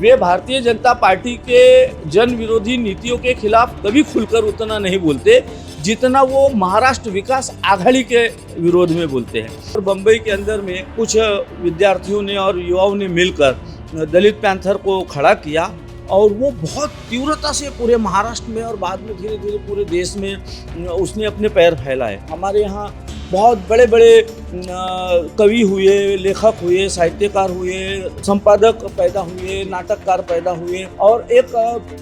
वे Bharatiya Janata party के जन विरोधी नीतियों के खिलाफ कभी खुलकर उतना नहीं बोलते जितना वो महाराष्ट्र विकास आघाड़ी के विरोध में बोलते हैं। और बम्बई के अंदर में कुछ विद्यार्थियों ने और युवाओं ने मिलकर दलित पैंथर को खड़ा किया और वो बहुत तीव्रता से पूरे महाराष्ट्र में और बाद में धीरे धीरे पूरे देश में उसने अपने पैर फैलाए। हमारे यहाँ बहुत बड़े बड़े कवि हुए, लेखक हुए, साहित्यकार हुए, संपादक पैदा हुए, नाटककार पैदा हुए और एक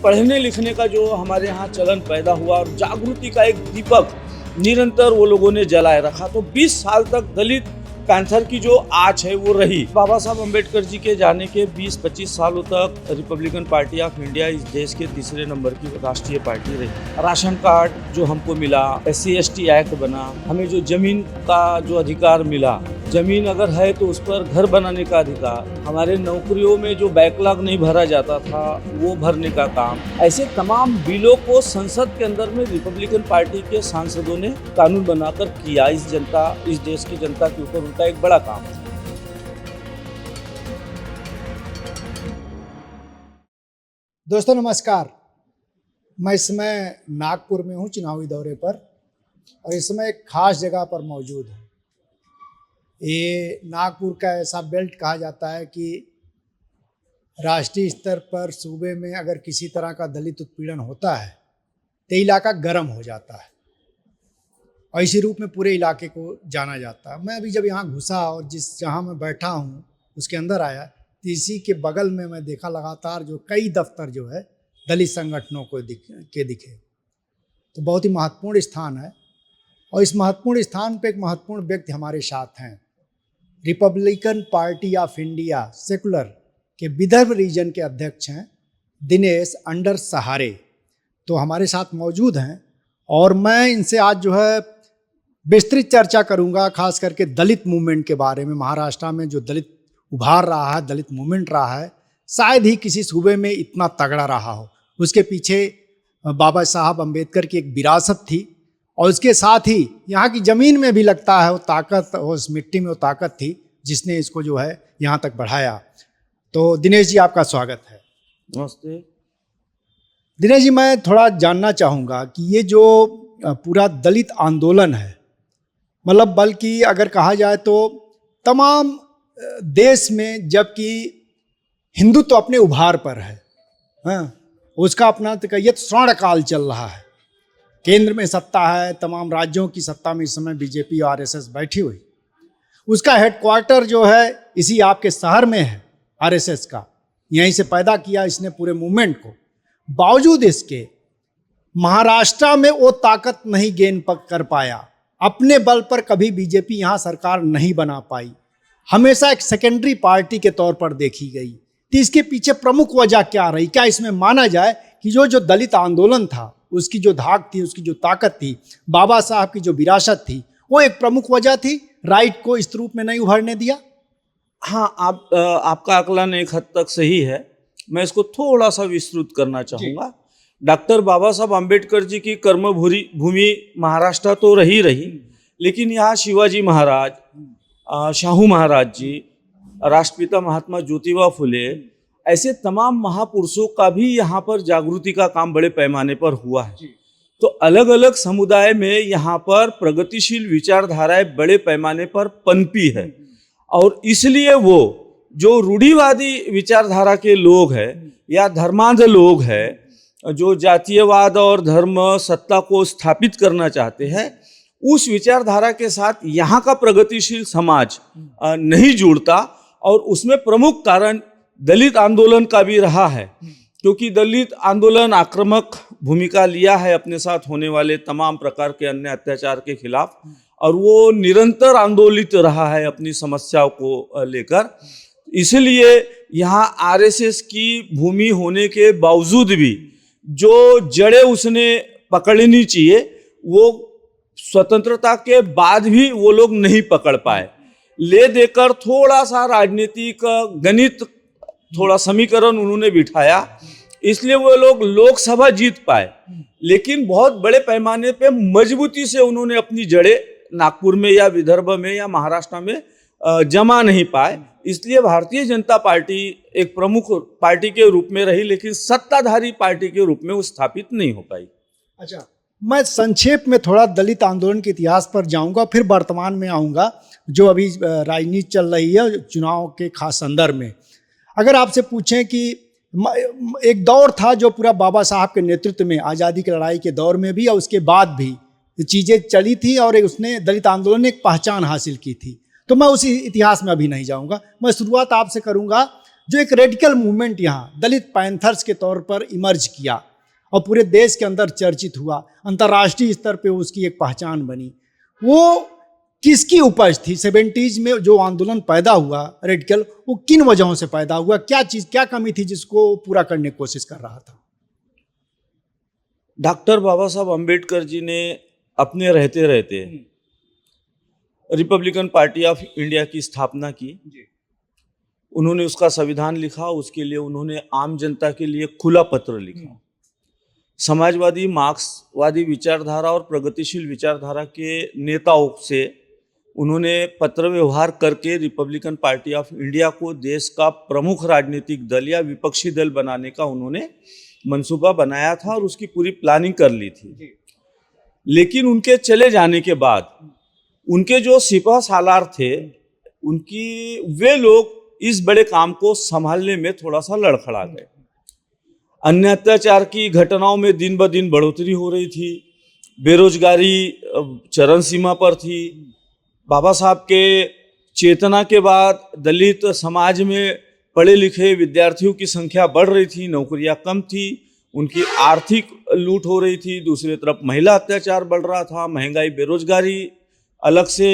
पढ़ने लिखने का जो हमारे यहाँ चलन पैदा हुआ और जागृति का एक दीपक निरंतर वो लोगों ने जलाए रखा। तो 20 साल तक दलित पैंथर की जो आँच है वो रही। बाबा साहब अम्बेडकर जी के जाने के 20-25 सालों तक रिपब्लिकन पार्टी ऑफ इंडिया इस देश के तीसरे नंबर की राष्ट्रीय पार्टी रही। राशन कार्ड जो हमको मिला, SC/ST एक्ट बना, हमें जो जमीन का जो अधिकार मिला, जमीन अगर है तो उस पर घर बनाने का अधिकार, हमारे नौकरियों में जो बैकलॉग नहीं भरा जाता था वो भरने का काम, ऐसे तमाम बिलों को संसद के अंदर में रिपब्लिकन पार्टी के सांसदों ने कानून बनाकर किया। इस देश की जनता के ऊपर उनका एक बड़ा काम है। दोस्तों नमस्कार, मैं इस समय नागपुर में हूँ चुनावी दौरे पर और इस समय एक खास जगह पर मौजूद हूँ। ये नागपुर का ऐसा बेल्ट कहा जाता है कि राष्ट्रीय स्तर पर सूबे में अगर किसी तरह का दलित उत्पीड़न होता है तो इलाका गर्म हो जाता है और इसी रूप में पूरे इलाके को जाना जाता है। मैं अभी जब यहाँ घुसा और जहाँ मैं बैठा हूँ उसके अंदर आया तो इसी के बगल में मैं देखा लगातार जो कई दफ्तर जो है दलित संगठनों को दिखे। तो बहुत ही महत्वपूर्ण स्थान है और इस महत्वपूर्ण स्थान पे एक महत्वपूर्ण व्यक्ति हमारे साथ हैं। Republican party of India secular के विदर्भ रीजन के अध्यक्ष हैं दिनेश अंडर सहारे, तो हमारे साथ मौजूद हैं और मैं इनसे आज जो है विस्तृत चर्चा करूंगा, खास करके दलित मूवमेंट के बारे में। महाराष्ट्र में जो दलित उभार रहा है, दलित मूवमेंट रहा है, शायद ही किसी सूबे में इतना तगड़ा रहा हो। उसके पीछे बाबा साहब अम्बेडकर की एक विरासत थी और उसके साथ ही यहाँ की ज़मीन में भी लगता है वो ताकत, उस मिट्टी में वो ताकत थी जिसने इसको जो है यहाँ तक बढ़ाया। तो दिनेश जी आपका स्वागत है। नमस्ते। दिनेश जी, मैं थोड़ा जानना चाहूँगा कि ये जो पूरा दलित आंदोलन है, मतलब बल्कि अगर कहा जाए तो तमाम देश में, जबकि हिंदुत्व तो अपने उभार पर है, हाँ, उसका अपना तो ये स्वर्ण काल चल रहा है, केंद्र में सत्ता है, तमाम राज्यों की सत्ता में इस समय बीजेपी और RSS बैठी हुई, उसका हेडक्वार्टर जो है इसी आपके शहर में है, RSS का, यहीं से पैदा किया इसने पूरे मूवमेंट को। बावजूद इसके महाराष्ट्र में वो ताकत नहीं गेन कर पाया, अपने बल पर कभी बीजेपी यहाँ सरकार नहीं बना पाई, हमेशा एक सेकेंडरी पार्टी के तौर पर देखी गई। तो इसके पीछे प्रमुख वजह क्या रही? क्या इसमें माना जाए कि जो दलित आंदोलन था उसकी जो धाक थी, उसकी जो ताकत थी, बाबा साहब की जो विरासत थी, वो एक प्रमुख वजह थी राइट को इस रूप में नहीं उभरने दिया? हाँ, आपका आकलन एक हद तक सही है। मैं इसको थोड़ा सा विस्तृत करना चाहूँगा। डॉक्टर बाबा साहब अम्बेडकर जी की कर्मभूमि महाराष्ट्र तो रही, लेकिन यहाँ शिवाजी महाराज, शाहू महाराज जी, राष्ट्रपिता महात्मा ज्योतिबा फुले, ऐसे तमाम महापुरुषों का भी यहाँ पर जागृति का काम बड़े पैमाने पर हुआ है। तो अलग अलग समुदाय में यहाँ पर प्रगतिशील विचारधाराएं बड़े पैमाने पर पनपी है और इसलिए वो जो रूढ़िवादी विचारधारा के लोग हैं या धर्मांध लोग हैं, जो जातीयवाद और धर्म सत्ता को स्थापित करना चाहते हैं, उस विचारधारा के साथ यहाँ का प्रगतिशील समाज नहीं जुड़ता और उसमें प्रमुख कारण दलित आंदोलन का भी रहा है, क्योंकि दलित आंदोलन आक्रामक भूमिका लिया है अपने साथ होने वाले तमाम प्रकार के अन्य अत्याचार के खिलाफ और वो निरंतर आंदोलित रहा है अपनी समस्याओं को लेकर। इसलिए यहाँ RSS की भूमि होने के बावजूद भी जो जड़ें उसने पकड़नी चाहिए वो स्वतंत्रता के बाद भी वो लोग नहीं पकड़ पाए। ले देकर थोड़ा सा राजनीतिक गणित, थोड़ा समीकरण उन्होंने बिठाया, इसलिए वो लोग लोकसभा जीत पाए, लेकिन बहुत बड़े पैमाने पे मजबूती से उन्होंने अपनी जड़ें नागपुर में या विदर्भ में या महाराष्ट्र में जमा नहीं पाए, इसलिए भारतीय जनता पार्टी एक प्रमुख पार्टी के रूप में रही, लेकिन सत्ताधारी पार्टी के रूप में वो स्थापित नहीं हो पाई। अच्छा, मैं संक्षेप में थोड़ा दलित आंदोलन के इतिहास पर जाऊंगा, फिर वर्तमान में आऊंगा जो अभी राजनीति चल रही है चुनाव के खास संदर्भ में। अगर आपसे पूछें कि एक दौर था जो पूरा बाबा साहब के नेतृत्व में आज़ादी की लड़ाई के दौर में भी और उसके बाद भी चीज़ें चली थी और उसने दलित आंदोलन ने एक पहचान हासिल की थी, तो मैं उसी इतिहास में अभी नहीं जाऊंगा। मैं शुरुआत आपसे करूंगा जो एक रेडिकल मूवमेंट यहाँ दलित पैंथर्स के तौर पर इमर्ज किया और पूरे देश के अंदर चर्चित हुआ, अंतर्राष्ट्रीय स्तर पे उसकी एक पहचान बनी, वो किसकी उपज थी? 70s में जो आंदोलन पैदा हुआ रेडिकल, वो किन वजहों से पैदा हुआ? क्या कमी थी जिसको पूरा करने की कोशिश कर रहा था? डॉक्टर बाबा साहब अम्बेडकर जी ने अपने रहते रहते रिपब्लिकन पार्टी ऑफ इंडिया की स्थापना की। उन्होंने उसका संविधान लिखा, उसके लिए उन्होंने आम जनता के लिए खुला पत्र लिखा। समाजवादी, मार्क्सवादी विचारधारा और प्रगतिशील विचारधारा के नेताओं से उन्होंने पत्र व्यवहार करके रिपब्लिकन पार्टी ऑफ इंडिया को देश का प्रमुख राजनीतिक दल या विपक्षी दल बनाने का उन्होंने मंसूबा बनाया था और उसकी पूरी प्लानिंग कर ली थी। लेकिन उनके चले जाने के बाद उनके जो सिपह सालार थे, वे लोग इस बड़े काम को संभालने में थोड़ा सा लड़खड़ा गए। अन्य अत्याचार की घटनाओं में दिन ब दिन बढ़ोतरी हो रही थी, बेरोजगारी चरम सीमा पर थी। बाबा साहब के चेतना के बाद दलित समाज में पढ़े लिखे विद्यार्थियों की संख्या बढ़ रही थी, नौकरियां कम थी, उनकी आर्थिक लूट हो रही थी। दूसरी तरफ महिला अत्याचार बढ़ रहा था, महंगाई, बेरोजगारी अलग से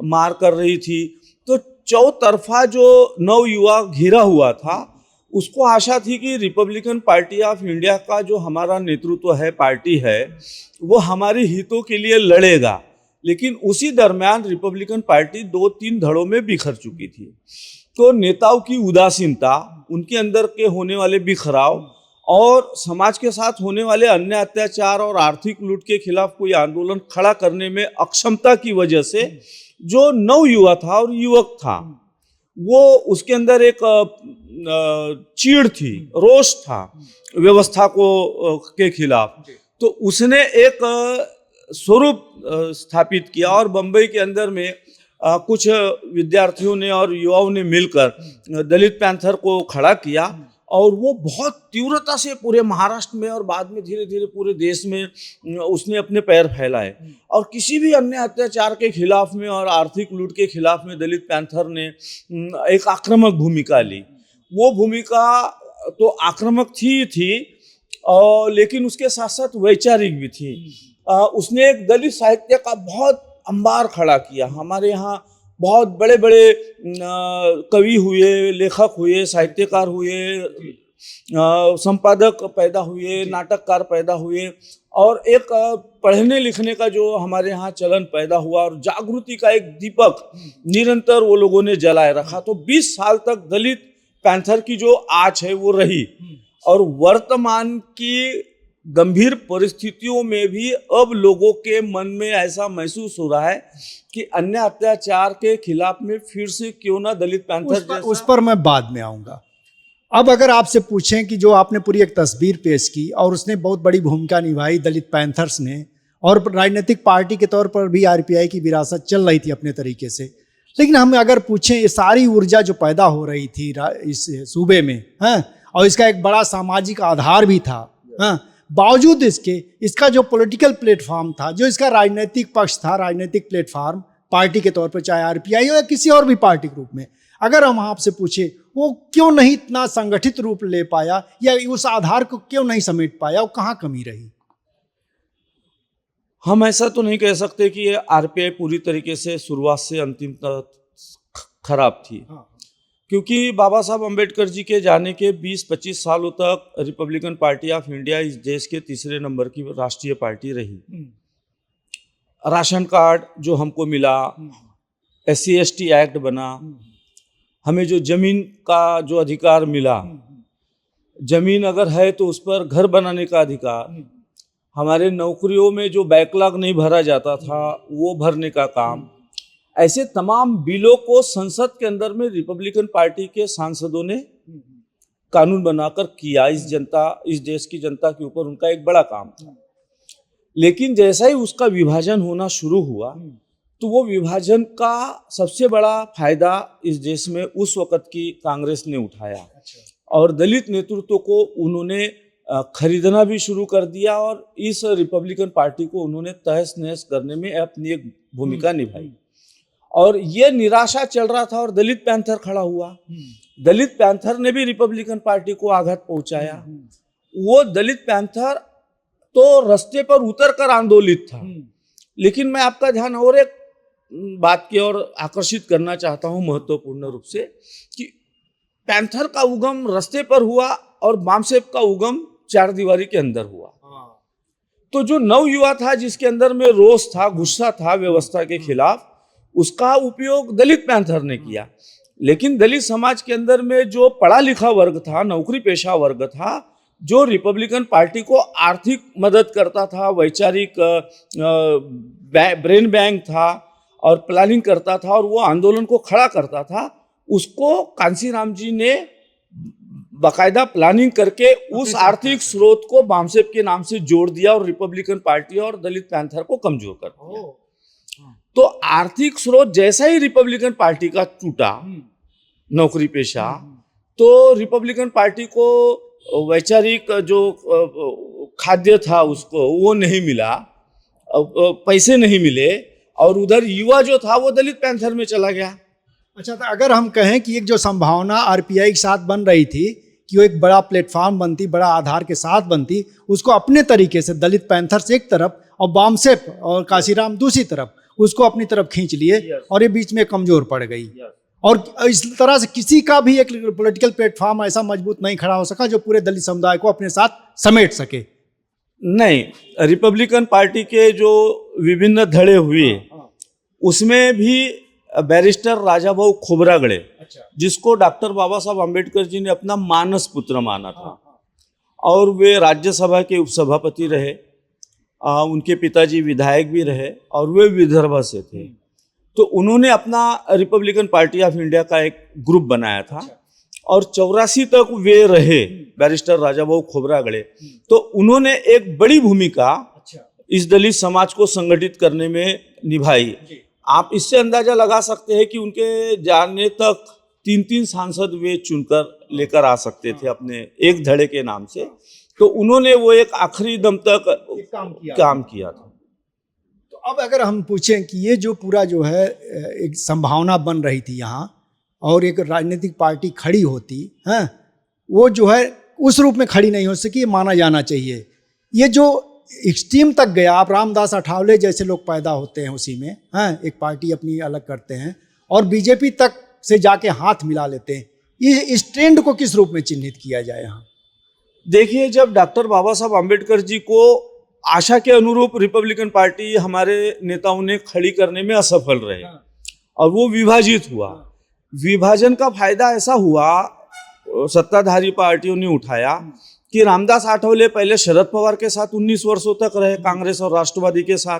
मार कर रही थी। तो चौतरफा जो नवयुवा घिरा हुआ था, उसको आशा थी कि रिपब्लिकन पार्टी ऑफ इंडिया का जो हमारा नेतृत्व है, पार्टी है, वो हमारे हितों के लिए लड़ेगा। लेकिन उसी दरमियान रिपब्लिकन पार्टी 2-3 धड़ों में बिखर चुकी थी। तो नेताओं की उदासीनता, उनके अंदर के होने वाले बिखराव और समाज के साथ होने वाले अन्य अत्याचार और आर्थिक लूट के खिलाफ कोई आंदोलन खड़ा करने में अक्षमता की वजह से जो नवयुवा था और युवक था, वो उसके अंदर एक चीड़ थी, रोष था व्यवस्था को के खिलाफ। तो उसने एक स्वरूप स्थापित किया और बंबई के अंदर में कुछ विद्यार्थियों ने और युवाओं ने मिलकर दलित पैंथर को खड़ा किया और वो बहुत तीव्रता से पूरे महाराष्ट्र में और बाद में धीरे धीरे पूरे देश में उसने अपने पैर फैलाए और किसी भी अन्य अत्याचार के खिलाफ में और आर्थिक लूट के खिलाफ में दलित पैंथर ने एक आक्रामक भूमिका ली। वो भूमिका तो आक्रामक थी और लेकिन उसके साथ साथ वैचारिक भी थी। उसने एक दलित साहित्य का बहुत अंबार खड़ा किया। हमारे यहाँ बहुत बड़े बड़े कवि हुए, लेखक हुए, साहित्यकार हुए, संपादक पैदा हुए, नाटककार पैदा हुए और एक पढ़ने लिखने का जो हमारे यहाँ चलन पैदा हुआ और जागृति का एक दीपक निरंतर वो लोगों ने जलाए रखा। तो 20 साल तक दलित पैंथर की जो आँच है वो रही और वर्तमान की गंभीर परिस्थितियों में भी अब लोगों के मन में ऐसा महसूस हो रहा है कि अन्य अत्याचार के खिलाफ में फिर से क्यों ना दलित पैंथर उस पर मैं बाद में आऊंगा। अब अगर आपसे पूछें कि जो आपने पूरी एक तस्वीर पेश की और उसने बहुत बड़ी भूमिका निभाई दलित पैंथर्स ने और राजनीतिक पार्टी के तौर पर भी आरपीआई की विरासत चल रही थी अपने तरीके से, लेकिन हम अगर पूछें ये सारी ऊर्जा जो पैदा हो रही थी इस सूबे में, और इसका एक बड़ा सामाजिक आधार भी था, बावजूद इसका जो पॉलिटिकल प्लेटफॉर्म था, जो इसका राजनीतिक पक्ष था, राजनीतिक प्लेटफॉर्म पार्टी के तौर पर, चाहे आरपीआई हो या किसी और भी पार्टी के रूप में, अगर हम आपसे पूछे वो क्यों नहीं इतना संगठित रूप ले पाया या उस आधार को क्यों नहीं समेट पाया, वो कहाँ कमी रही? हम ऐसा तो नहीं कह सकते कि ये आरपीआई पूरी तरीके से शुरुआत से अंतिम तक खराब थी। क्योंकि बाबा साहब अम्बेडकर जी के जाने के 20-25 सालों तक रिपब्लिकन पार्टी ऑफ इंडिया इस देश के तीसरे नंबर की राष्ट्रीय पार्टी रही। राशन कार्ड जो हमको मिला, SC/ST एक्ट बना, हमें जो जमीन का जो अधिकार मिला, जमीन अगर है तो उस पर घर बनाने का अधिकार, हमारे नौकरियों में जो बैकलॉग नहीं भरा जाता था वो भरने का काम, ऐसे तमाम बिलों को संसद के अंदर में रिपब्लिकन पार्टी के सांसदों ने कानून बनाकर किया। इस देश की जनता के ऊपर उनका एक बड़ा काम था। लेकिन जैसा ही उसका विभाजन होना शुरू हुआ तो वो विभाजन का सबसे बड़ा फायदा इस देश में उस वक्त की कांग्रेस ने उठाया और दलित नेतृत्व को उन्होंने खरीदना भी शुरू कर दिया और इस रिपब्लिकन पार्टी को उन्होंने तहस नहस करने में अपनी एक भूमिका निभाई। और ये निराशा चल रहा था और दलित पैंथर खड़ा हुआ। दलित पैंथर ने भी रिपब्लिकन पार्टी को आघात पहुंचाया। वो दलित पैंथर तो रास्ते पर उतर कर आंदोलित था। लेकिन मैं आपका ध्यान और एक बात की ओर आकर्षित करना चाहता हूं महत्वपूर्ण रूप से कि पैंथर का उगम रास्ते पर हुआ और बामसेफ का उगम चार दीवारी के अंदर हुआ। तो जो नवयुवा था जिसके अंदर में रोष था, गुस्सा था व्यवस्था के खिलाफ, उसका उपयोग दलित पैंथर ने किया। लेकिन दलित समाज के अंदर में जो पढ़ा लिखा वर्ग था, नौकरी पेशा वर्ग था, जो रिपब्लिकन पार्टी को आर्थिक मदद करता था, वैचारिक ब्रेन बैंक था और प्लानिंग करता था और वो आंदोलन को खड़ा करता था, उसको कांसीराम जी ने बाकायदा प्लानिंग करके उस आर्थिक स्रोत को बामसेफ के नाम से जोड़ दिया और रिपब्लिकन पार्टी और दलित पैंथर को कमजोर कर दिया। तो आर्थिक स्रोत जैसा ही रिपब्लिकन पार्टी का टूटा, नौकरी पेशा, तो रिपब्लिकन पार्टी को वैचारिक जो खाद्य था उसको वो नहीं मिला, पैसे नहीं मिले और उधर युवा जो था वो दलित पैंथर में चला गया। अच्छा, तो अगर हम कहें कि एक जो संभावना आरपीआई के साथ बन रही थी कि वो एक बड़ा प्लेटफॉर्म बनती, बड़ा आधार के साथ बनती, उसको अपने तरीके से दलित पैंथर्स एक तरफ और बामसेफ और काशीराम दूसरी तरफ उसको अपनी तरफ खींच लिए और ये बीच में कमजोर पड़ गई। और इस तरह से किसी का भी एक पॉलिटिकल प्लेटफॉर्म ऐसा मजबूत नहीं खड़ा हो सका जो पूरे दलित समुदाय को अपने साथ समेट सके। नहीं, रिपब्लिकन पार्टी के जो विभिन्न धड़े हुए उसमें भी बैरिस्टर राजाभाऊ खोब्रागड़े, जिसको डॉक्टर बाबा साहब अम्बेडकर जी ने अपना मानस पुत्र माना था और वे राज्यसभा के उपसभापति रहे, उनके पिताजी विधायक भी रहे और वे विदर्भ से थे। तो उन्होंने अपना रिपब्लिकन पार्टी ऑफ इंडिया का एक ग्रुप बनाया था और 84 तक वे रहे बैरिस्टर राजाभाऊ खोब्रागड़े। तो उन्होंने एक बड़ी भूमिका इस दलित समाज को संगठित करने में निभाई। आप इससे अंदाजा लगा सकते हैं कि उनके जाने तक 3-3 सांसद वे चुनकर लेकर आ सकते थे अपने एक धड़े के नाम से। तो उन्होंने वो एक आखिरी दम तक काम किया था। तो अब अगर हम पूछें कि ये जो पूरा जो है एक संभावना बन रही थी यहाँ और एक राजनीतिक पार्टी खड़ी होती है, वो जो है उस रूप में खड़ी नहीं हो सकी, माना जाना चाहिए। ये जो एक्सट्रीम तक गया, आप रामदास अठावले जैसे लोग पैदा होते हैं उसी में, हैं, एक पार्टी अपनी अलग करते हैं और बीजेपी तक से जाके हाथ मिला लेते हैं। ये इस ट्रेंड को किस रूप में चिन्हित किया जाए यहाँ? देखिए, जब डॉक्टर बाबा साहब अम्बेडकर जी को आशा के अनुरूप रिपब्लिकन पार्टी हमारे नेताओं ने खड़ी करने में असफल रहे और वो विभाजित हुआ। विभाजन का फायदा ऐसा हुआ, सत्ताधारी पार्टियों ने उठाया कि रामदास आठवले पहले शरद पवार के साथ 19 वर्षों तक रहे, कांग्रेस और राष्ट्रवादी के साथ,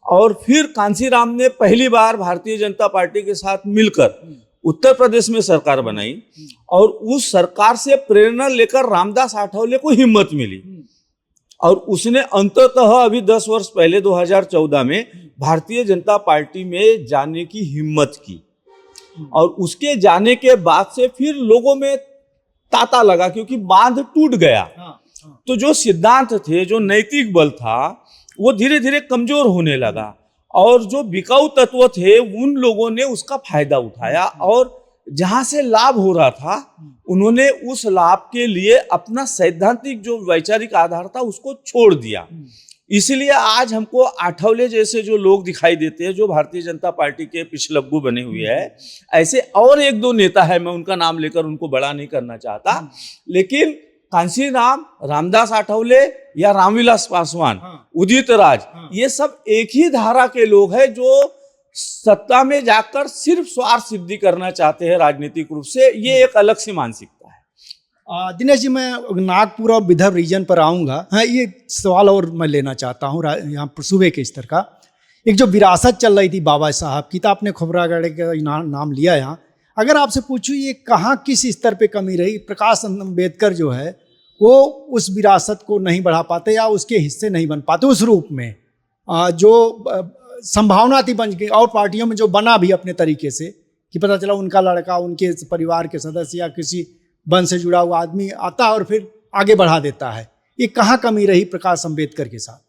और फिर कांसीराम ने पहली बार भारतीय जनता पार्टी के साथ मिलकर उत्तर प्रदेश में सरकार बनाई और उस सरकार से प्रेरणा लेकर रामदास आठवले को हिम्मत मिली और उसने अंततः अभी 10 वर्ष पहले 2014 में भारतीय जनता पार्टी में जाने की हिम्मत की। और उसके जाने के बाद से फिर लोगों में तांता लगा क्योंकि बांध टूट गया। तो जो सिद्धांत थे, जो नैतिक बल था, वो धीरे धीरे कमजोर होने लगा और जो बिकाऊ तत्व थे उन लोगों ने उसका फायदा उठाया और जहां से लाभ हो रहा था उन्होंने उस लाभ के लिए अपना सैद्धांतिक जो वैचारिक आधार था उसको छोड़ दिया। इसलिए आज हमको आठवले जैसे जो लोग दिखाई देते हैं जो भारतीय जनता पार्टी के पिछलग्गू बने हुए हैं, ऐसे और एक दो नेता है, मैं उनका नाम लेकर उनको बड़ा नहीं करना चाहता, लेकिन कांसीराम, रामदास आठवले या रामविलास पासवान, उदित राज, ये सब एक ही धारा के लोग हैं जो सत्ता में जाकर सिर्फ स्वार्थ सिद्धि करना चाहते हैं राजनीतिक रूप से। ये एक अलग सी मानसिकता है। दिनेश जी, मैं नागपुर और विदर्भ रीजन पर आऊँगा। हाँ, ये सवाल और मैं लेना चाहता हूँ यहाँ पर सूबे के स्तर का एक जो विरासत चल रही थी बाबा साहब की, तो आपने खोबरागढ़ का नाम लिया यहाँ। अगर आपसे पूछूं ये कहाँ किस स्तर पे कमी रही, प्रकाश अम्बेडकर जो है वो उस विरासत को नहीं बढ़ा पाते या उसके हिस्से नहीं बन पाते उस रूप में जो संभावना थी बन गई, और पार्टियों में जो बना भी अपने तरीके से कि पता चला उनका लड़का उनके परिवार के सदस्य या किसी वंश से जुड़ा हुआ आदमी आता है और फिर आगे बढ़ा देता है। ये कहाँ कमी रही प्रकाश अम्बेडकर के साथ?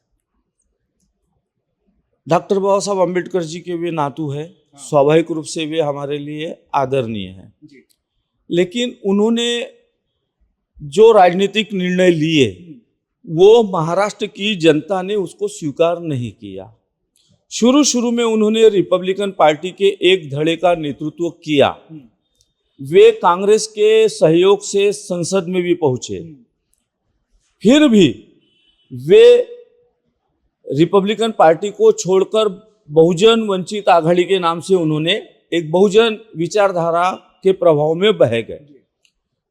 डॉक्टर बाबा साहब अम्बेडकर जी के वे नातू है, स्वाभाविक रूप से वे हमारे लिए आदरणीय हैं, लेकिन उन्होंने जो राजनीतिक निर्णय लिए वो महाराष्ट्र की जनता ने उसको स्वीकार नहीं किया। शुरू में उन्होंने रिपब्लिकन पार्टी के एक धड़े का नेतृत्व किया, वे कांग्रेस के सहयोग से संसद में भी पहुंचे, फिर भी वे रिपब्लिकन पार्टी को छोड़कर बहुजन वंचित आघाड़ी के नाम से उन्होंने एक बहुजन विचारधारा के प्रभाव में बह गए।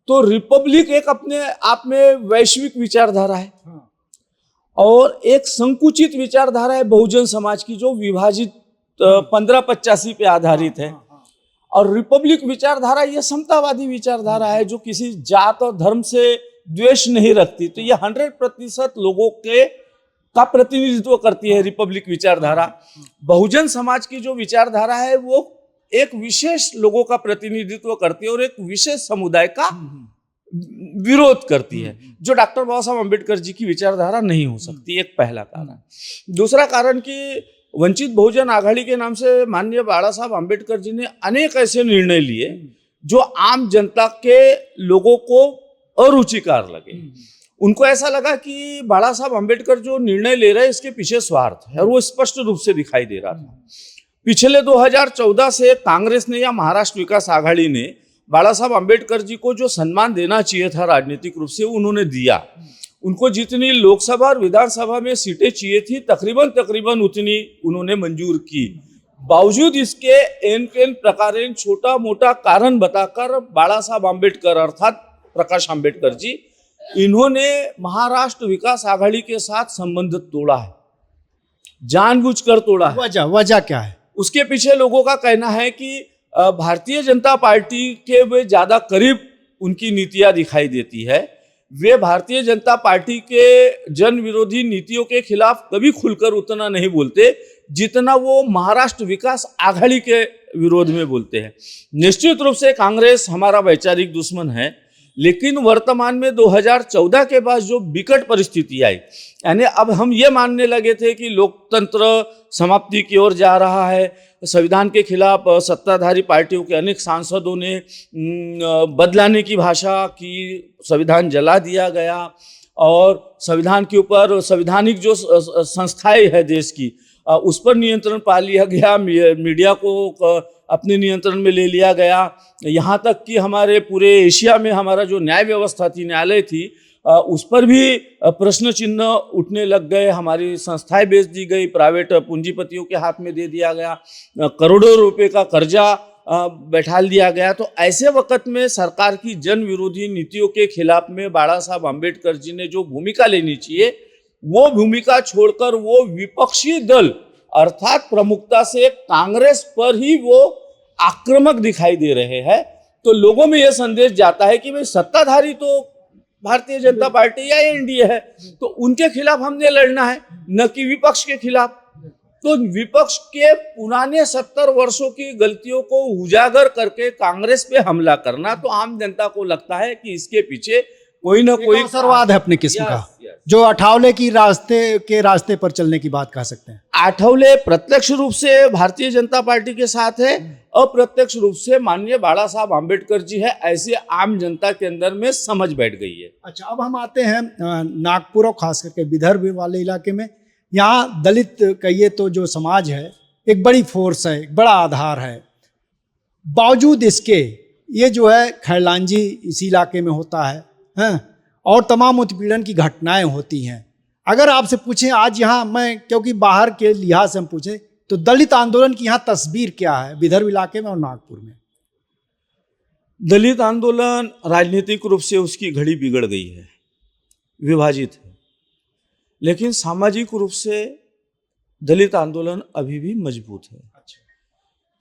तो रिपब्लिक एक अपने आप में वैश्विक विचारधारा है और एक संकुचित विचारधारा है बहुजन समाज की जो विभाजित 1585 पे आधारित है, और रिपब्लिक विचारधारा ये समतावादी विचारधारा है जो किसी जात और धर्म से द्वेष नहीं रखती। तो ये 100% लोगों के का प्रतिनिधित्व करती है रिपब्लिक विचारधारा। बहुजन समाज की जो विचारधारा है वो एक विशेष लोगों का प्रतिनिधित्व करती है और एक विशेष समुदाय का विरोध करती है, जो डॉक्टर बाबा साहब अम्बेडकर जी की विचारधारा नहीं हो सकती। एक पहला कारण। दूसरा कारण कि वंचित बहुजन आघाड़ी के नाम से माननीय बाला साहब अम्बेडकर जी ने अनेक ऐसे निर्णय लिए जो आम जनता के लोगों को अरुचिकार लगे। उनको ऐसा लगा कि बाला साहब अम्बेडकर जो निर्णय ले रहे हैं इसके पीछे स्वार्थ है, और वो स्पष्ट रूप से दिखाई दे रहा था। पिछले 2014 से कांग्रेस ने या महाराष्ट्र विकास आघाड़ी ने बाला साहब अम्बेडकर जी को जो सम्मान देना चाहिए था राजनीतिक रूप से उन्होंने दिया। उनको जितनी लोकसभा और विधानसभा में सीटें चाहिए थी तकरीबन उतनी उन्होंने मंजूर की। बावजूद इसके एन प्रकार छोटा मोटा कारण बताकर बाला साहब अम्बेडकर अर्थात प्रकाश अम्बेडकर जी इन्होंने महाराष्ट्र विकास आघाड़ी के साथ संबंध तोड़ा है, जानबूझकर तोड़ा है। वजह क्या है? उसके पीछे लोगों का कहना है कि भारतीय जनता पार्टी के वे ज्यादा करीब उनकी नीतियां दिखाई देती है। वे भारतीय जनता पार्टी के जन विरोधी नीतियों के खिलाफ कभी खुलकर उतना नहीं बोलते जितना वो महाराष्ट्र विकास आघाड़ी के विरोध में बोलते हैं। निश्चित रूप से कांग्रेस हमारा वैचारिक दुश्मन है, लेकिन वर्तमान में 2014 के बाद जो विकट परिस्थिति आई, यानी अब हम ये मानने लगे थे कि लोकतंत्र समाप्ति की ओर जा रहा है, संविधान के खिलाफ सत्ताधारी पार्टियों के अनेक सांसदों ने बदलाने की भाषा की, संविधान जला दिया गया और संविधान के ऊपर संवैधानिक जो संस्थाएं है देश की उस पर नियंत्रण पा लिया गया, मीडिया को अपने नियंत्रण में ले लिया गया। यहाँ तक कि हमारे पूरे एशिया में हमारा जो न्याय व्यवस्था थी, न्यायालय थी, उस पर भी प्रश्न चिन्ह उठने लग गए। हमारी संस्थाएं बेच दी गई, प्राइवेट पूंजीपतियों के हाथ में दे दिया गया, करोड़ों रुपए का कर्जा बैठाल दिया गया। तो ऐसे वक्त में सरकार की जन विरोधी नीतियों के खिलाफ में बाला साहब अम्बेडकर जी ने जो भूमिका लेनी चाहिए वो भूमिका छोड़कर वो विपक्षी दल अर्थात प्रमुखता से कांग्रेस पर ही वो आक्रामक दिखाई दे रहे हैं। तो लोगों में यह संदेश जाता है कि भाई सत्ताधारी तो भारतीय जनता पार्टी या एनडीए है, तो उनके खिलाफ हमने लड़ना है, न कि विपक्ष के खिलाफ। तो विपक्ष के पुराने 70 वर्षों की गलतियों को उजागर करके कांग्रेस पे हमला करना, तो आम जनता को लगता है कि इसके पीछे कोई ना कोई अवसरवाद है अपने किस्म का, जो अठावले की रास्ते पर चलने की बात कह सकते हैं। आठवले प्रत्यक्ष रूप से भारतीय जनता पार्टी के साथ है, अप्रत्यक्ष रूप से माननीय बाला साहब अम्बेडकर जी है, ऐसे आम जनता के अंदर में समझ बैठ गई है। अच्छा, अब हम आते हैं नागपुर और खास करके विदर्भ वाले इलाके में। यहाँ दलित कहिए तो जो समाज है एक बड़ी फोर्स है, एक बड़ा आधार है। बावजूद इसके ये जो है खैरलांजी इसी इलाके में होता है, और तमाम उत्पीड़न की घटनाएं होती हैं। अगर आपसे पूछें आज यहाँ, मैं क्योंकि बाहर के लिहाज से हम पूछें तो दलित आंदोलन की यहाँ तस्वीर क्या है विदर्भ इलाके में और नागपुर में? दलित आंदोलन राजनीतिक रूप से उसकी घड़ी बिगड़ गई है, विभाजित है, लेकिन सामाजिक रूप से दलित आंदोलन अभी भी मजबूत है।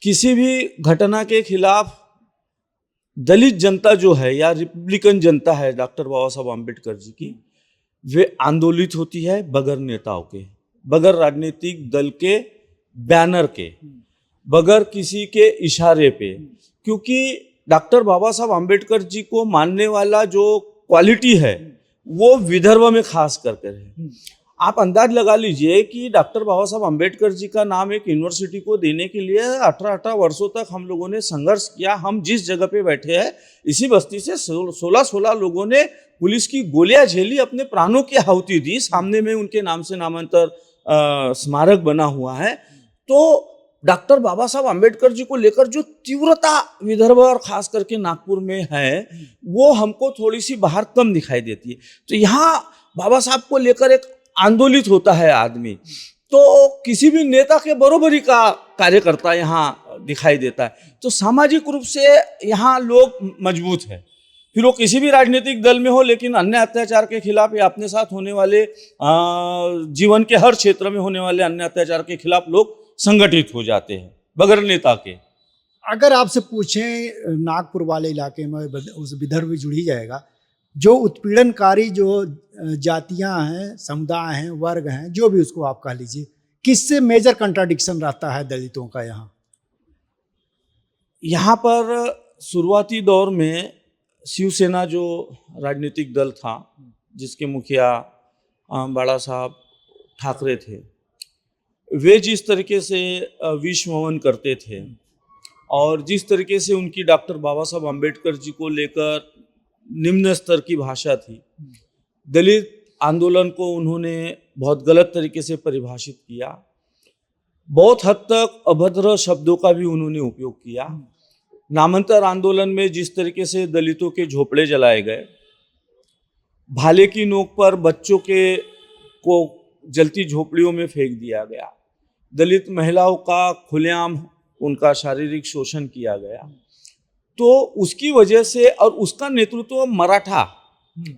किसी भी घटना के खिलाफ दलित जनता जो है या रिपब्लिकन जनता है डॉक्टर बाबा साहब आम्बेडकर जी की, वे आंदोलित होती है बगैर नेताओं के, बगैर राजनीतिक दल के बैनर के, बगैर किसी के इशारे पे। क्योंकि डॉक्टर बाबा साहब आम्बेडकर जी को मानने वाला जो क्वालिटी है वो विदर्भ में खास करके है। आप अंदाज लगा लीजिए कि डॉक्टर बाबा साहब आम्बेडकर जी का नाम एक यूनिवर्सिटी को देने के लिए 18 वर्षों तक हम लोगों ने संघर्ष किया। हम जिस जगह पे बैठे हैं इसी बस्ती से 16 लोगों ने पुलिस की गोलियां झेली, अपने प्राणों की आहुति दी। सामने में उनके नाम से नामांतर स्मारक बना हुआ है। तो डॉक्टर बाबा साहब आम्बेडकर जी को लेकर जो तीव्रता विदर्भ और खास करके नागपुर में है वो हमको थोड़ी सी बाहर कम दिखाई देती है। तो यहाँ बाबा साहब को लेकर एक आंदोलित होता है आदमी, तो किसी भी नेता के बरोबरी का कार्यकर्ता यहाँ दिखाई देता है। तो सामाजिक रूप से यहाँ लोग मजबूत है, फिर वो किसी भी राजनीतिक दल में हो, लेकिन अन्य अत्याचार के खिलाफ या अपने साथ होने वाले जीवन के हर क्षेत्र में होने वाले अन्य अत्याचार के खिलाफ लोग संगठित हो जाते हैं बगैर नेता के। अगर आपसे पूछें नागपुर वाले इलाके में उस विदर्भ भी जुड़ ही जाएगा, जो उत्पीड़नकारी जो जातियां हैं, समुदाय हैं, वर्ग हैं, जो भी उसको आप कह लीजिए, किससे मेजर कंट्राडिक्शन रहता है दलितों का यहाँ पर शुरुआती दौर में शिवसेना जो राजनीतिक दल था जिसके मुखिया बाला साहब ठाकरे थे, वे जिस तरीके से विश्वमवन करते थे और जिस तरीके से उनकी डॉक्टर बाबा साहब आम्बेडकर जी को लेकर निम्न स्तर की भाषा थी, दलित आंदोलन को उन्होंने बहुत गलत तरीके से परिभाषित किया। बहुत हद तक अभद्र शब्दों का भी उन्होंने उपयोग किया। नामांतर आंदोलन में जिस तरीके से दलितों के झोपड़े जलाए गए, भाले की नोक पर बच्चों को जलती झोपड़ियों में फेंक दिया गया, दलित महिलाओं का खुलेआम उनका शारीरिक शोषण किया गया, तो उसकी वजह से और उसका नेतृत्व मराठा,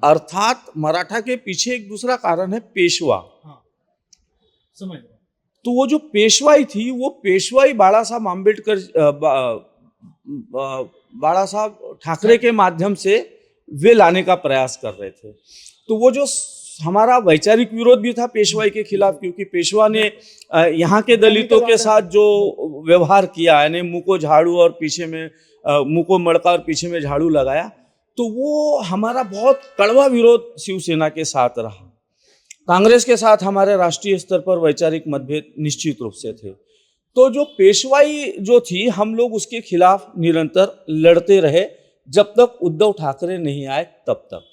अर्थात मराठा के पीछे एक दूसरा कारण है पेशवा। समझ। तो वो जो पेशवाई थी वो पेशवाई बाला साहब आम्बेडकर बाला साहब ठाकरे के माध्यम से वे लाने का प्रयास कर रहे थे। तो वो जो हमारा वैचारिक विरोध भी था पेशवाई के खिलाफ, क्योंकि पेशवा ने यहाँ के दलितों के साथ जो व्यवहार किया, यानी मुंह को झाड़ू और पीछे में मुंह को मड़का और पीछे में झाड़ू लगाया, तो वो हमारा बहुत कड़वा विरोध शिवसेना के साथ रहा। कांग्रेस के साथ हमारे राष्ट्रीय स्तर पर वैचारिक मतभेद निश्चित रूप से थे। तो जो पेशवाई जो थी, हम लोग उसके खिलाफ निरंतर लड़ते रहे जब तक उद्धव ठाकरे नहीं आए तब तक।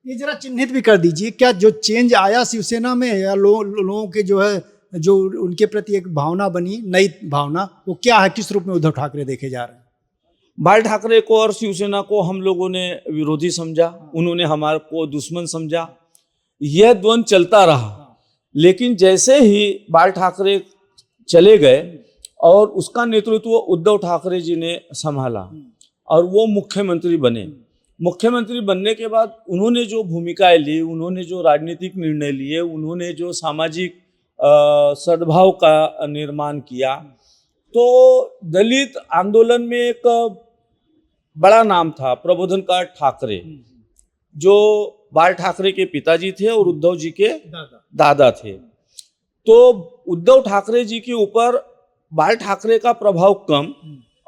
ये जरा चिन्हित भी कर दीजिए, क्या जो चेंज आया शिवसेना में या लोगों के जो है जो उनके प्रति एक भावना बनी, नई भावना, वो क्या है, किस रूप में उद्धव ठाकरे देखे जा रहे हैं? बाल ठाकरे को और शिवसेना को हम लोगों ने विरोधी समझा, उन्होंने हमारे को दुश्मन समझा, यह द्वंद्व चलता रहा। लेकिन जैसे ही बाल ठाकरे चले गए और उसका नेतृत्व उद्धव ठाकरे जी ने संभाला और वो मुख्यमंत्री बने, मुख्यमंत्री बनने के बाद उन्होंने जो भूमिकाएं ली, उन्होंने जो राजनीतिक निर्णय लिए, उन्होंने जो सामाजिक सद्भाव का निर्माण किया, तो दलित आंदोलन में एक बड़ा नाम था प्रबोधनकार ठाकरे, जो बाल ठाकरे के पिताजी थे और उद्धव जी के दादा थे। तो उद्धव ठाकरे जी के ऊपर बाल ठाकरे का प्रभाव कम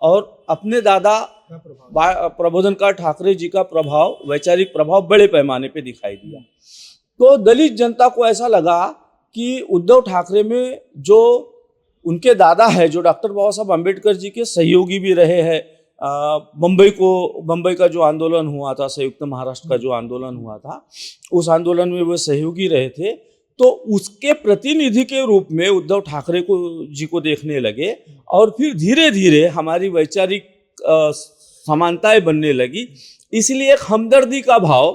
और अपने दादा प्रबोधनकार ठाकरे जी का प्रभाव, वैचारिक प्रभाव बड़े पैमाने पे दिखाई दिया। तो दलित जनता को ऐसा लगा कि उद्धव ठाकरे में जो उनके दादा है, जो डॉक्टर बाबा साहब आम्बेडकर जी के सहयोगी भी रहे हैं, बम्बई का जो आंदोलन हुआ था, संयुक्त महाराष्ट्र का जो आंदोलन हुआ था, उस आंदोलन में वो सहयोगी रहे थे, तो उसके प्रतिनिधि के रूप में उद्धव ठाकरे जी को देखने लगे और फिर धीरे धीरे हमारी वैचारिक समानताएं बनने लगी। इसलिए एक हमदर्दी का भाव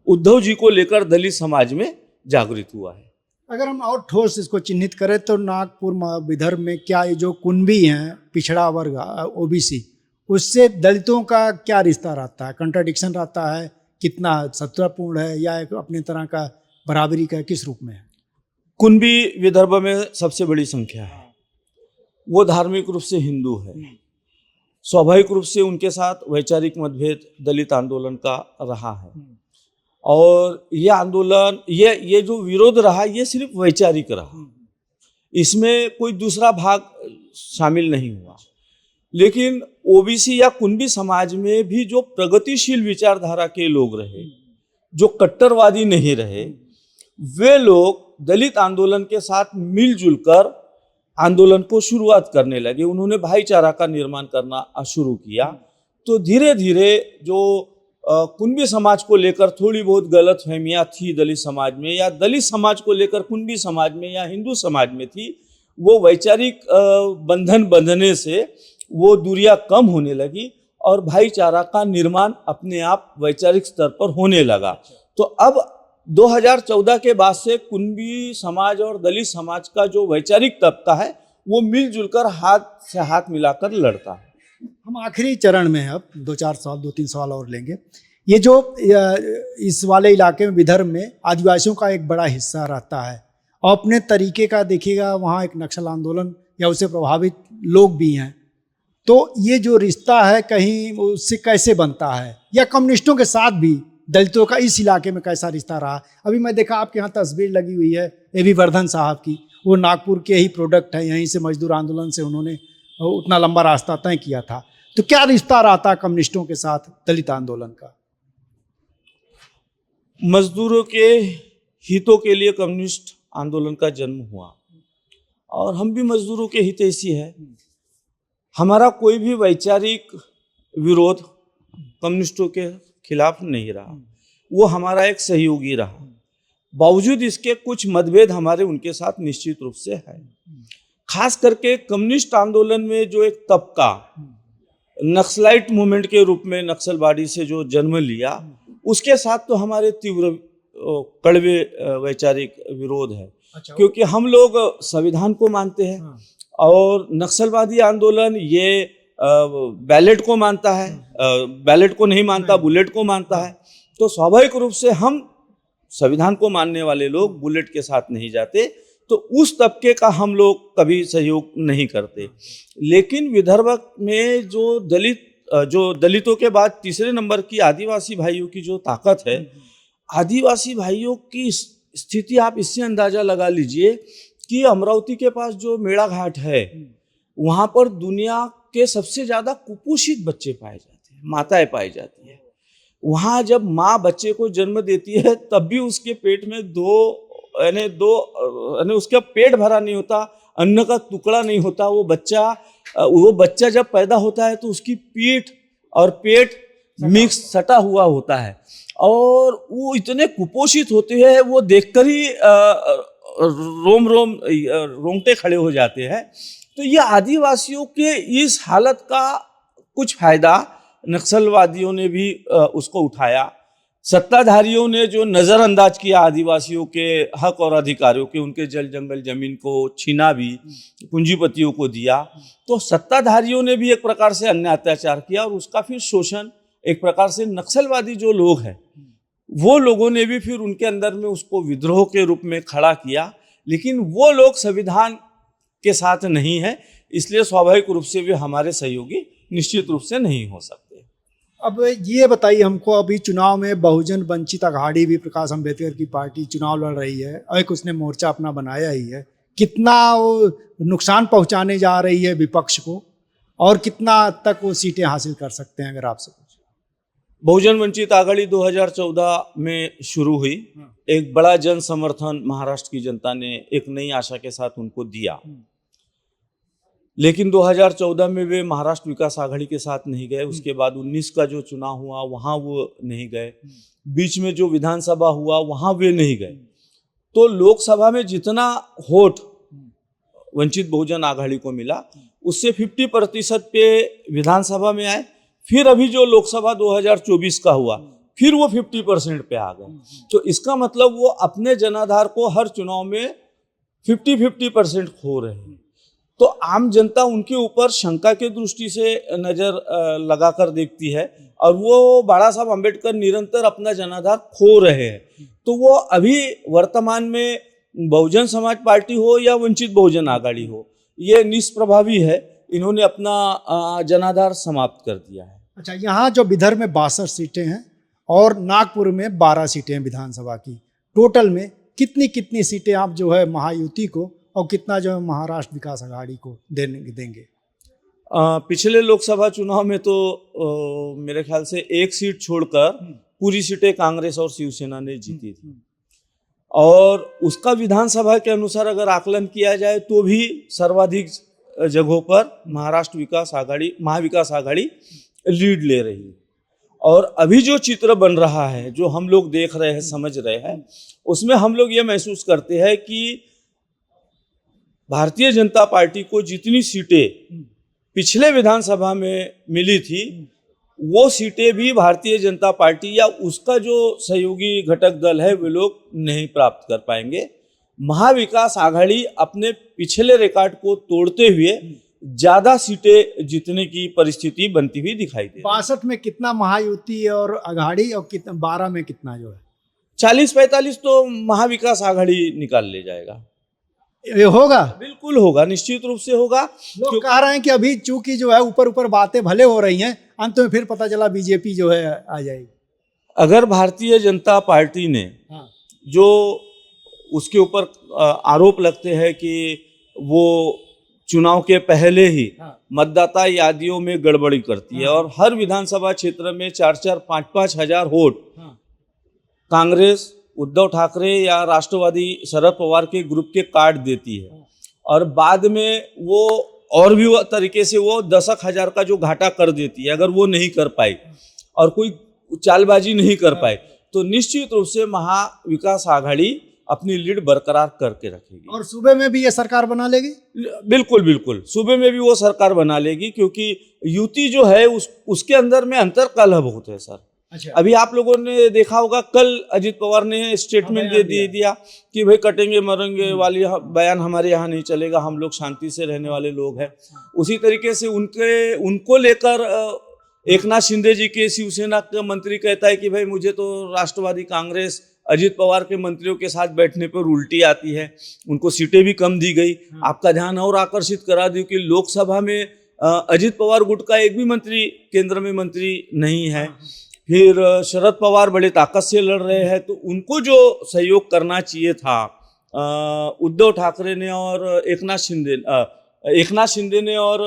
उद्धव जी को लेकर दलित समाज में जागृत हुआ है। अगर हम और ठोस इसको चिन्हित करें तो नागपुर विदर्भ में क्या ये जो कुणबी हैं, पिछड़ा वर्ग, ओबीसी, उससे दलितों का क्या रिश्ता रहता है, कंट्राडिक्शन रहता है, कितना सत्तापूर्ण है या एक अपने तरह का बराबरी का, किस रूप में है? कुणबी विदर्भ में सबसे बड़ी संख्या है। वो धार्मिक रूप से हिंदू है। स्वाभाविक रूप से उनके साथ वैचारिक मतभेद दलित आंदोलन का रहा है। और ये आंदोलन, ये जो विरोध रहा, ये सिर्फ वैचारिक रहा, इसमें कोई दूसरा भाग शामिल नहीं हुआ। लेकिन ओबीसी या कुणबी समाज में भी जो प्रगतिशील विचारधारा के लोग रहे, जो कट्टरवादी नहीं रहे, वे लोग दलित आंदोलन के साथ मिलजुल कर आंदोलन को शुरुआत करने लगे। उन्होंने भाईचारा का निर्माण करना शुरू किया। तो धीरे धीरे जो कुणबी समाज को लेकर थोड़ी बहुत गलतफहमियां थी दलित समाज में, या दलित समाज को लेकर कुणबी समाज में या हिंदू समाज में थी, वो वैचारिक बंधन बंधने से वो दूरियां कम होने लगी और भाईचारा का निर्माण अपने आप वैचारिक स्तर पर होने लगा। तो अब 2014 के बाद से कुणबी समाज और दलित समाज का जो वैचारिक तबका है वो मिलजुल कर हाथ से हाथ मिलाकर लड़ता है। हम आखिरी चरण में हैं, अब 2-3 सवाल और लेंगे। ये जो इस वाले इलाके में विदर्भ में आदिवासियों का एक बड़ा हिस्सा रहता है और अपने तरीके का देखिएगा, वहाँ एक नक्सल आंदोलन या उससे प्रभावित लोग भी हैं। तो ये जो रिश्ता है कहीं उससे कैसे बनता है, या कम्युनिस्टों के साथ भी दलितों का इस इलाके में कैसा रिश्ता रहा? अभी मैं देखा आपके यहाँ तस्वीर लगी हुई है A.V. वर्धन साहब की, वो नागपुर के ही प्रोडक्ट है, यहीं से मजदूर आंदोलन से उन्होंने उतना लंबा रास्ता तय किया था। तो क्या रिश्ता रहा कम्युनिस्टों के साथ दलित आंदोलन का? मजदूरों के हितों के लिए कम्युनिस्ट आंदोलन का जन्म हुआ और हम भी मजदूरों के हितैषी है। हमारा कोई भी वैचारिक विरोध कम्युनिस्टों के खिलाफ नहीं रहा, वो हमारा एक सहयोगी रहा। बावजूद इसके कुछ मतभेद हमारे उनके साथ निश्चित रूप से है। खास करके कम्युनिस्ट आंदोलन में जो एक तबका नक्सलाइट मूवमेंट के रूप में नक्सलवादी से जो जन्म लिया, उसके साथ तो हमारे तीव्र कड़वे वैचारिक विरोध है। अच्छा, क्योंकि हम लोग संविधान को मानते हैं और नक्सलवादी आंदोलन ये बैलेट को मानता है, बैलेट को नहीं मानता, बुलेट को मानता है। तो स्वाभाविक रूप से हम संविधान को मानने वाले लोग बुलेट के साथ नहीं जाते, तो उस तबके का हम लोग कभी सहयोग नहीं करते। लेकिन विदर्भ में जो दलितों के बाद तीसरे नंबर की आदिवासी भाइयों की जो ताकत है, आदिवासी भाइयों की स्थिति आप इससे अंदाजा लगा लीजिए कि अमरावती के पास जो मेड़ा घाट है, वहाँ पर दुनिया के सबसे ज़्यादा कुपोषित बच्चे पाए जाते हैं, माताएं पाई जाती है। वहाँ जब माँ बच्चे को जन्म देती है तब भी उसके पेट में उसका पेट भरा नहीं होता, अन्न का टुकड़ा नहीं होता। वो बच्चा जब पैदा होता है तो उसकी पीठ और पेट मिक्स सटा हुआ होता है और वो इतने कुपोषित होते हैं, वो देखकर ही रोंगटे खड़े हो जाते हैं। तो ये आदिवासियों के इस हालत का कुछ फायदा नक्सलवादियों ने भी उसको उठाया। सत्ताधारियों ने जो नज़रअंदाज किया आदिवासियों के हक और अधिकारों के, उनके जल जंगल जमीन को छीना भी, पूंजीपतियों को दिया, तो सत्ताधारियों ने भी एक प्रकार से अन्य अत्याचार किया और उसका फिर शोषण एक प्रकार से नक्सलवादी जो लोग हैं वो लोगों ने भी फिर उनके अंदर में उसको विद्रोह के रूप में खड़ा किया। लेकिन वो लोग संविधान के साथ नहीं है, इसलिए स्वाभाविक रूप से भी हमारे सहयोगी निश्चित रूप से नहीं हो सकते। अब ये बताइए हमको, अभी चुनाव में बहुजन वंचित अघाड़ी भी प्रकाश अम्बेडकर की पार्टी चुनाव लड़ रही है और एक उसने मोर्चा अपना बनाया ही है। कितना वो नुकसान पहुंचाने जा रही है विपक्ष को और कितना तक वो सीटें हासिल कर सकते हैं, अगर आपसे पूछें? बहुजन वंचित आघाड़ी 2014 में शुरू हुई। एक बड़ा जन समर्थन महाराष्ट्र की जनता ने एक नई आशा के साथ उनको दिया। लेकिन 2014 में वे महाराष्ट्र विकास आघाड़ी के साथ नहीं गए। उसके बाद 19 का जो चुनाव हुआ वहाँ वो नहीं गए। बीच में जो विधानसभा हुआ वहाँ वे नहीं गए। तो लोकसभा में जितना वोट वंचित बहुजन आघाड़ी को मिला उससे 50% पे विधानसभा में आए। फिर अभी जो लोकसभा 2024 का हुआ फिर वो 50% पे आ गए। तो इसका मतलब वो अपने जनाधार को हर चुनाव में 50% खो रहे हैं। तो आम जनता उनके ऊपर शंका के दृष्टि से नजर लगाकर देखती है और वो बाबा साहब अम्बेडकर निरंतर अपना जनाधार खो रहे हैं। तो वो अभी वर्तमान में बहुजन समाज पार्टी हो या वंचित बहुजन आघाड़ी हो, ये निष्प्रभावी है। इन्होंने अपना जनाधार समाप्त कर दिया है। अच्छा, यहाँ जो विदर्भ में 62 सीटें हैं और नागपुर में 12 सीटें हैं विधानसभा की, टोटल में कितनी कितनी सीटें आप जो है महायुति को और कितना जो है महाराष्ट्र विकास आघाड़ी को देंगे? पिछले लोकसभा चुनाव में तो मेरे ख्याल से एक सीट छोड़कर पूरी सीटें कांग्रेस और शिवसेना ने जीती थी, और उसका विधानसभा के अनुसार अगर आकलन किया जाए तो भी सर्वाधिक जगहों पर महाराष्ट्र विकास आघाड़ी, महाविकास आघाड़ी लीड ले रही है। और अभी जो चित्र बन रहा है, जो हम लोग देख रहे हैं, समझ रहे हैं, उसमें हम लोग ये महसूस करते हैं कि भारतीय जनता पार्टी को जितनी सीटें पिछले विधानसभा में मिली थी, वो सीटें भी भारतीय जनता पार्टी या उसका जो सहयोगी घटक दल है वे लोग नहीं प्राप्त कर पाएंगे। महाविकास आघाड़ी अपने पिछले रिकॉर्ड को तोड़ते हुए ज्यादा सीटें जीतने की परिस्थिति बनती हुई दिखाई दे रही है। 62 में कितना महायुति और आघाड़ी, और कितना 12 में कितना जो है? 40-45 तो महाविकास आघाड़ी निकाल ले जाएगा। ये होगा? बिल्कुल होगा, निश्चित रूप से होगा। लोग कह रहे हैं कि अभी चूंकि जो है ऊपर ऊपर बातें भले हो रही हैं, अंत में फिर पता चला बीजेपी जो है आ जाएगी। अगर भारतीय जनता पार्टी ने जो उसके ऊपर आरोप लगते हैं कि वो चुनाव के पहले ही मतदाता यादियों में गड़बड़ी करती है और हर विधानसभा क्षेत्र में 4-4, 5-5 हजार वोट कांग्रेस, उद्धव ठाकरे या राष्ट्रवादी शरद पवार के ग्रुप के काट देती है, और बाद में वो और भी तरीके से वो 10,000 का जो घाटा कर देती है, अगर वो नहीं कर पाई और कोई चालबाजी नहीं कर पाए, तो निश्चित रूप से महाविकास आघाड़ी अपनी लीड बरकरार करके रखेगी। और सूबे में भी ये सरकार बना लेगी? बिल्कुल बिल्कुल, सूबे में भी वो सरकार बना लेगी, क्योंकि युति जो है उसके अंदर में अंतर कलह बहुत है सर। अच्छा। अभी आप लोगों ने देखा होगा, कल अजित पवार ने स्टेटमेंट दे दिया कि भाई कटेंगे मरेंगे वाली बयान हमारे यहाँ नहीं चलेगा, हम लोग शांति से रहने वाले लोग हैं। उसी तरीके से उनको लेकर एकनाथ शिंदे जी के शिवसेना का मंत्री कहता है कि भाई मुझे तो राष्ट्रवादी कांग्रेस अजित पवार के मंत्रियों के साथ बैठने पर उल्टी आती है, उनको सीटें भी कम दी गई। आपका ध्यान और आकर्षित करा दूं कि लोकसभा में अजित पवार गुट का एक भी मंत्री केंद्र में मंत्री नहीं है। फिर शरद पवार बड़े ताकत से लड़ रहे हैं, तो उनको जो सहयोग करना चाहिए था उद्धव ठाकरे ने और एकनाथ शिंदे ने और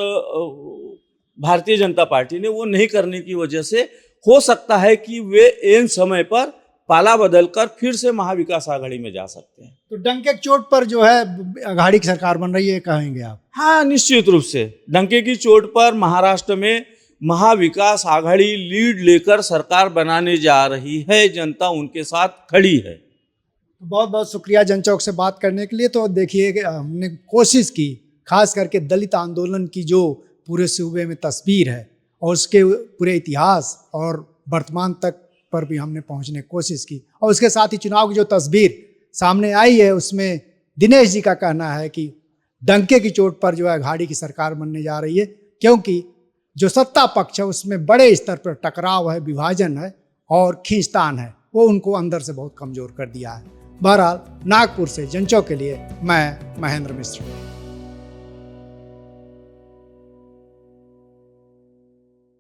भारतीय जनता पार्टी ने, वो नहीं करने की वजह से हो सकता है कि वे एन समय पर पाला बदलकर फिर से महाविकास आघाड़ी में जा सकते हैं। तो डंके की चोट पर जो है आघाड़ी की सरकार बन रही है कहेंगे आप? हाँ, निश्चित रूप से डंके की चोट पर महाराष्ट्र में महाविकास आघाड़ी लीड लेकर सरकार बनाने जा रही है, जनता उनके साथ खड़ी है। बहुत बहुत शुक्रिया जनचौक से बात करने के लिए। तो देखिए हमने कोशिश की, खास करके दलित आंदोलन की जो पूरे सूबे में तस्वीर है और उसके पूरे इतिहास और वर्तमान तक पर भी हमने पहुंचने की कोशिश की, और उसके साथ ही चुनाव की जो तस्वीर सामने आई है उसमें दिनेश जी का कहना है कि डंके की चोट पर जो है आघाड़ी की सरकार बनने जा रही है, क्योंकि जो सत्ता पक्ष है उसमें बड़े स्तर पर टकराव है, विभाजन है और खींचतान है, वो उनको अंदर से बहुत कमजोर कर दिया है। बहरहाल नागपुर से जनचौक के लिए मैं महेंद्र मिश्र।